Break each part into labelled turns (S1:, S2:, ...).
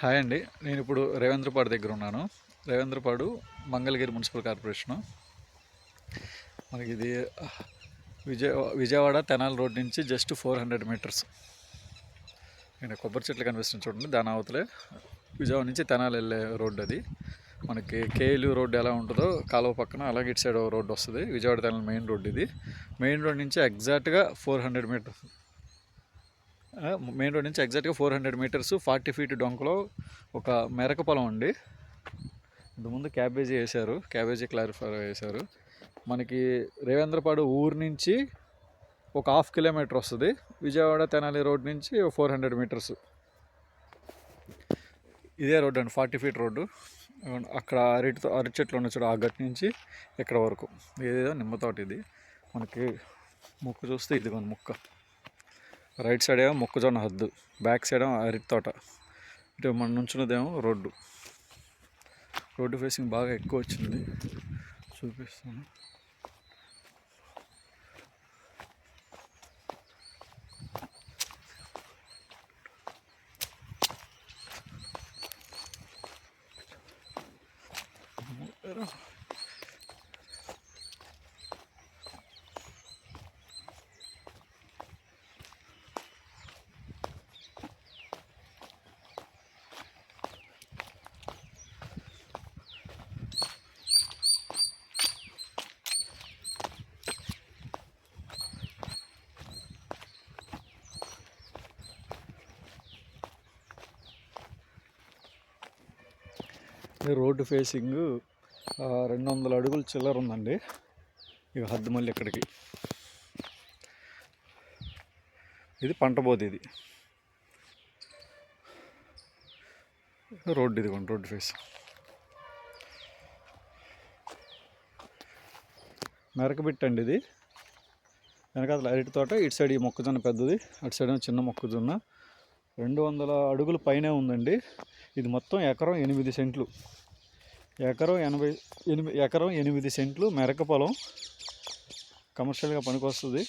S1: Hi అండి. నేను ఇప్పుడు రేవేంద్రపాడు దగ్గర ఉన్నాను. Revendrapadu Mangalagiri municipal corporation. మనకి ఇది విజయవాడ తెనాలి రోడ్ నుంచి జస్ట్ 400 మీటర్స్. నేను కొబ్బరి చెట్లు కనిపిస్తుంది చూడండి, దాని అవతలే విజయవాడ నుంచి తెనాలి వెళ్ళే రోడ్డు అది. మనకి కేఎల్యూ రోడ్డు ఎలా ఉంటుందో కాలువ పక్కన అలాగే ఇటు సైడ్ రోడ్డు వస్తుంది. విజయవాడ తెనాలి మెయిన్ రోడ్డు ఇది. మెయిన్ రోడ్ నుంచి ఎగ్జాక్ట్గా 400 మీటర్స్. మెయిన్ రోడ్ నుంచి ఎగ్జాక్ట్గా 400 మీటర్స్ 40 ఫీట్ డొంకలో ఒక మెరక పొలం అండి. ఇంతకుముందు క్యాబేజీ వేశారు, క్యాబేజీ క్లారిఫైర్ వేశారు. మనకి రేవేంద్రపాడు ఊరు నుంచి ఒక 1/2 కిలోమీటర్ వస్తుంది. విజయవాడ తెనాలి రోడ్ నుంచి 400 మీటర్స్. ఇదే రోడ్డు అండి, 40 ఫీట్ రోడ్డు. అక్కడ అరటి చెట్లు ఉన్న చూడ, ఆ గట్టి నుంచి ఇక్కడ వరకు ఏదేదో నిమ్మ తోట ఇది. మనకి మొక్క చూస్తే ఇదిగోండి మొక్క. రైట్ సైడ్ ఏమో మొక్కజొన్న హద్దు, బ్యాక్ సైడ్ ఏమో అరటి తోట. ఇటు మనం నుంచున్నదేమో రోడ్డు. రోడ్డు ఫేసింగ్ బాగా ఎక్కువ వచ్చింది, చూపిస్తాను. రోడ్డు ఫేసింగ్ 200 అడుగులు చిల్లర ఉందండి. ఇక హద్దు మళ్ళీ ఇక్కడికి. ఇది పంట బోధి. ఇది రోడ్డు, ఇదిగోండి రోడ్డు ఫేసింగ్. మెరకబిట్టండి ఇది. వెనకాల అరటి తోట, ఇటు సైడ్ ఈ మొక్కజొన్న పెద్దది, అటు సైడ్ చిన్న మొక్కజొన్న. 200 అడుగుల పైనే ఉందండి. ఇది మొత్తం ఎకరం 8 సెంట్లు. ఎకరం 8 సెంట్లు మెరక పొలం. కమర్షియల్గా పనికొస్తుంది.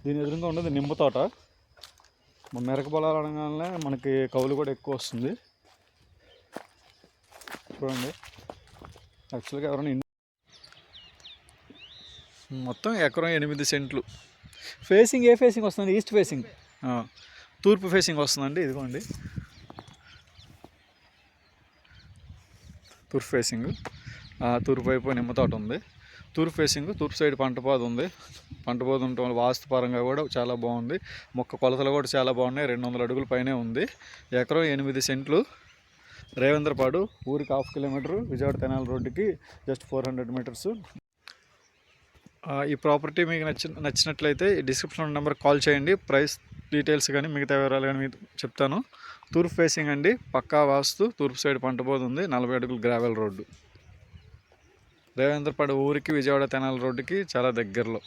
S1: దీని ఎదురుగా ఉండేది నిమ్మ తోట. మెరక పొలాలు అనగానే మనకి కౌలు కూడా ఎక్కువ వస్తుంది. చూడండి, యాక్చువల్గా ఎవరైనా మొత్తం ఎకరం 8 సెంట్లు. ఫేసింగ్ ఏ ఫేసింగ్ వస్తుంది? ఈస్ట్ ఫేసింగ్, తూర్పు ఫేసింగ్ వస్తుందండి. ఇదిగోండి తూర్పు ఫేసింగ్. తూర్పు వైపు నిమ్మ తోట ఉంది. తూర్పు ఫేసింగ్, తూర్పు సైడ్ పంట పొద ఉంది. పంట పొద ఉండటం వల్ల వాస్తుపరంగా కూడా చాలా బాగుంది. మొక్క కొలతలు కూడా చాలా బాగున్నాయి. 200 అడుగుల పైనే ఉంది. ఎకరం 8 సెంట్లు. రేవేంద్రపాడు ఊరికి 1/2 కిలోమీటరు. విజయవాడ తెనాలి రోడ్డుకి జస్ట్ 400 మీటర్స్. ఈ ప్రాపర్టీ మీకు నచ్చినట్లయితే డిస్క్రిప్షన్ నెంబర్ కాల్ చేయండి. ప్రైస్ డీటెయిల్స్ కానీ మిగతా వివరాలు కానీ మీకు చెప్తాను. తూర్పు ఫేసింగ్ అండి, పక్కా వాస్తు. తూర్పు సైడ్ పంట పోతుంది. 40 అడుగులు గ్రావెల్ రోడ్డు. రేవేంద్రపాడు ఊరికి విజయవాడ తెనాలి రోడ్డుకి చాలా దగ్గరలో.